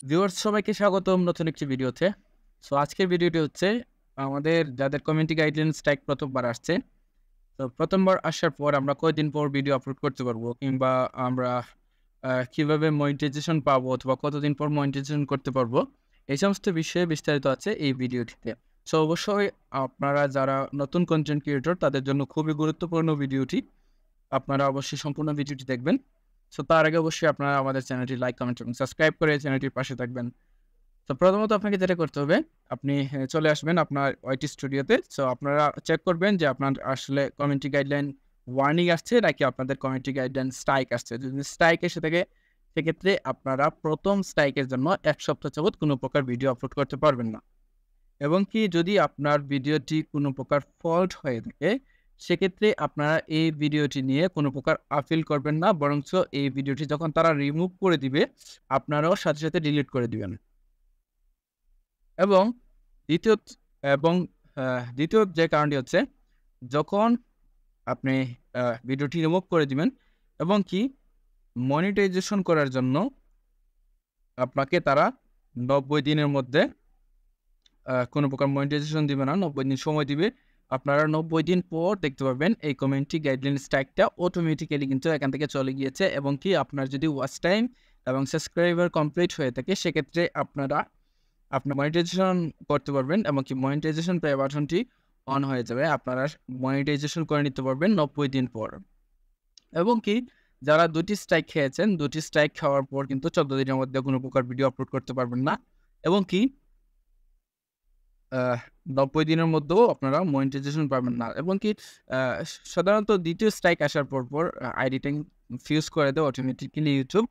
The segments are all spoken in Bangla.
ভিউয়ার্স সবাইকে স্বাগতম নতুন একটি ভিডিওতে। সো আজকের ভিডিওটি হচ্ছে আমাদের যাদের কমিউনিটি গাইডলাইন স্ট্রাইক প্রথমবার আসছে। তো প্রথমবার আসার পর আমরা কয়দিন পর ভিডিও আপলোড করতে পারবো কিংবা আমরা কিভাবে মনিটাইজেশন পাবো অথবা কতদিন পর মনিটাইজেশন করতে পারবো, এই সমস্ত বিষয়ে বিস্তারিত আছে এই ভিডিওটিতে। সো অবশ্যই আপনারা যারা নতুন কন্টেন্ট ক্রিয়েটর তাদের জন্য খুবই গুরুত্বপূর্ণ ভিডিওটি। আপনারা অবশ্যই সম্পূর্ণ ভিডিওটি দেখবেন। সো তার আগে অবশ্যই আপনারা আমাদের চ্যানেলটি লাইক, কমেন্ট এবং সাবস্ক্রাইব করে চ্যানেলটির পাশে থাকবেন। তো প্রথমত আপনাকে যেটা করতে হবে, আপনি চলে আসবেন আপনার ওয়াইটি স্টুডিওতে। সো আপনারা চেক করবেন যে আপনার আসলে কমিউনিটি গাইডলাইন ওয়ার্নিং আসছে নাকি আপনাদের কমিউনিটি গাইডলাইন স্ট্রাইক আসছে। যদি স্ট্রাইক এসে থাকে সেক্ষেত্রে আপনারা প্রথম স্ট্রাইকের জন্য ১ সপ্তাহ যাবৎ কোনো প্রকার ভিডিও আপলোড করতে পারবেন না। এবং কি যদি আপনার ভিডিওটি কোনো প্রকার ফল্ট হয়ে থাকে, সেক্ষেত্রে আপনারা এই ভিডিওটি নিয়ে কোনো প্রকার আপিল করবেন না। বরঞ্চ এই ভিডিওটি যখন তারা রিমুভ করে দিবে, আপনারাও সাথে, সাথে ডিলিট করে দিবেন। এবং দ্বিতীয়ত এবং দ্বিতীয় যে কারণটি হচ্ছে, যখন আপনি ভিডিওটি রিমুভ করে দিবেন এবং কি মনিটাইজেশন করার জন্য আপনাকে তারা ৯০ দিনের মধ্যে কোনো প্রকার মনিটাইজেশন দিবে না, ৯০ দিন সময় দিবে। আপনারা ৯০ দিন পর দেখতে পারবেন এই কমিউনিটি গাইডলাইন স্ট্রাইকটা অটোমেটিক্যালি কিন্তু এখান থেকে চলে গিয়েছে এবং কি আপনার যদি ওয়াচ টাইম এবং সাবস্ক্রাইবার কমপ্লিট হয়ে থাকে, সেক্ষেত্রে আপনারা আপনার মনিটাইজেশন করতে পারবেন এবং কি মনিটাইজেশন প্লে বাটনটি অন হয়ে যাবে। আপনারা মনিটাইজেশন করে নিতে পারবেন ৯০ দিন পর। এবং কি যারা ২ টি স্ট্রাইক খেয়েছেন, ২ টি স্ট্রাইক খাওয়ার পর কিন্তু ১৪ দিনের মধ্যে কোনো প্রকার ভিডিও আপলোড করতে পারবেন না। এবং কি ৯০ দিনের মধ্যেও আপনারা মনিটাইজেশন পাবেন না। এবং কি আ সাধারণত ২য় স্ট্রাইক আসার পর আইডিটা ফিউজ করে দেয় অটোমেটিক্যালি ইউটিউব।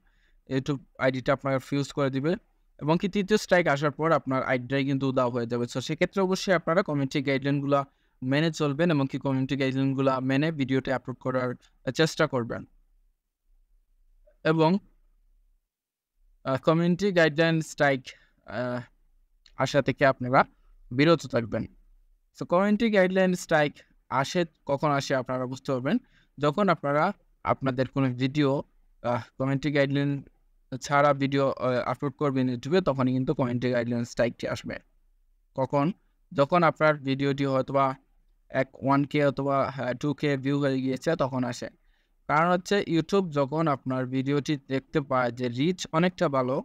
ইউটিউব আইডিটা আপনার ফিউজ করে দিবে। এবং কি ৩য় স্ট্রাইক আসার পর আপনার আইডিটাই কিন্তু উধাও হয়ে যাবে। সো সেক্ষেত্রে অবশ্যই আপনারা কমিউনিটি গাইডলাইনগুলা মেনে চলবেন এবং কি কমিউনিটি গাইডলাইনগুলা মেনে ভিডিওটি আপলোড করার চেষ্টা করবেন। এবং কমিউনিটি গাইডলাইন স্ট্রাইক আ আসা থেকে আপনারা বিরত থাকবেন। সো কমিউনিটি গাইডলাইন স্ট্রাইক কখন আসে আপনারা বুঝতে পারবেন। যখন আপনারা আপনাদের কোনো ভিডিও কমিউনিটি গাইডলাইন ছাড়া ভিডিও আপলোড করবেন ইউটিউবে, তখনই কিন্তু কমিউনিটি গাইডলাইন স্ট্রাইকটি আসবে। কখন? যখন আপনার ভিডিওটি হয়তোবা 1K অথবা 2K ভিউ হয়ে গিয়েছে তখন আসে। কারণ হচ্ছে ইউটিউব যখন আপনার ভিডিওটি দেখতে পায় যে রিচ অনেকটা ভালো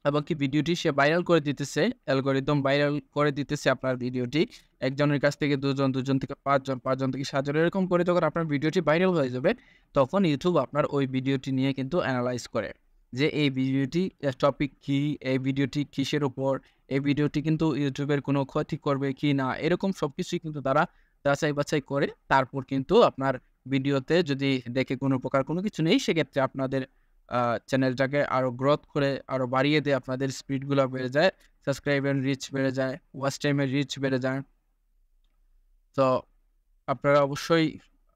এবং কি ভিডিওটি সে ভাইরাল করে দিতেছে, অ্যালগরিদম ভাইরাল করে দিতেছে আপনার ভিডিওটি। একজনের কাছ থেকে ২ জন, ২ জন থেকে ৫ জন, ৫ জন থেকে ৭ জন এরকম করে যখন আপনার ভিডিওটি ভাইরাল হয়ে যাবে, তখন ইউটিউব আপনার ওই ভিডিওটি নিয়ে কিন্তু এনালাইজ করে। যে এই ভিডিওটি টপিক কী, এই ভিডিওটি কিসের উপর, এই ভিডিওটি কিন্তু ইউটিউবের কোনো ক্ষতি করবে কি না, এরকম সবকিছুই কিন্তু তারা যাচাই-বাছাই করে তারপর কিন্তু আপনার ভিডিওতে যদি দেখে কোনো প্রকার কোনো কিছু নেই, সেক্ষেত্রে আপনাদের চ্যানেলটাকে আরও গ্রোথ করে আরও বাড়িয়ে দেয়, আপনাদের স্পিডগুলা বেড়ে যায়, সাবস্ক্রাইবার রিচ বেড়ে যায়, ওয়াচ টাইমের রিচ বেড়ে যায়। তো আপনারা অবশ্যই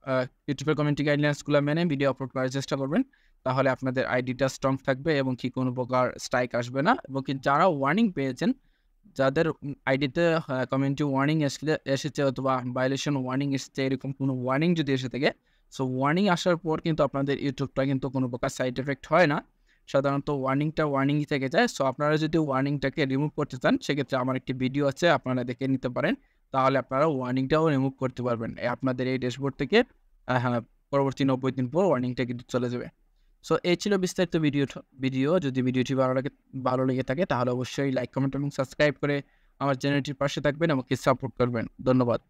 আ ইউটিউবের কমিউনিটি গাইডলাইনসগুলা মেনে ভিডিও আপলোড করার চেষ্টা করবেন। তাহলে আপনাদের আইডিটা স্ট্রং থাকবে এবং কি কোনো প্রকার স্ট্রাইক আসবে না। এবং কি যারা ওয়ার্নিং পেয়েছেন, যাদের আইডিতে কমিউনিটি ওয়ার্নিং এসেছে অথবা ভায়োলেশন ওয়ার্নিং এসেছে, এরকম কোনো ওয়ার্নিং যদি এসে থাকে, সো ওয়ার্নিং আসার পর কিন্তু আপনাদের ইউটিউবটা কিন্তু কোনো প্রকার সাইড এফেক্ট হয় না। সাধারণত ওয়ার্নিংটা ওয়ার্নিংই থেকে যায়। সো আপনারা যদি ওয়ার্নিংটাকে রিমুভ করতে চান, সেক্ষেত্রে আমার একটি ভিডিও আছে, আপনারা দেখে নিতে পারেন। তাহলে আপনারা ওয়ার্নিংটাও রিমুভ করতে পারবেন। আপনাদের এই ড্যাশবোর্ড থেকে হ্যাঁ, পরবর্তী ৯০ দিন পর ওয়ার্নিংটা কিন্তু চলে যাবে। সো এই ছিল বিস্তারিত ভিডিও। যদি ভিডিওটি ভালো লেগে থাকে তাহলে অবশ্যই লাইক, কমেন্ট এবং সাবস্ক্রাইব করে আমার চ্যানেলটির পাশে থাকবেন, আমাকে সাপোর্ট করবেন। ধন্যবাদ।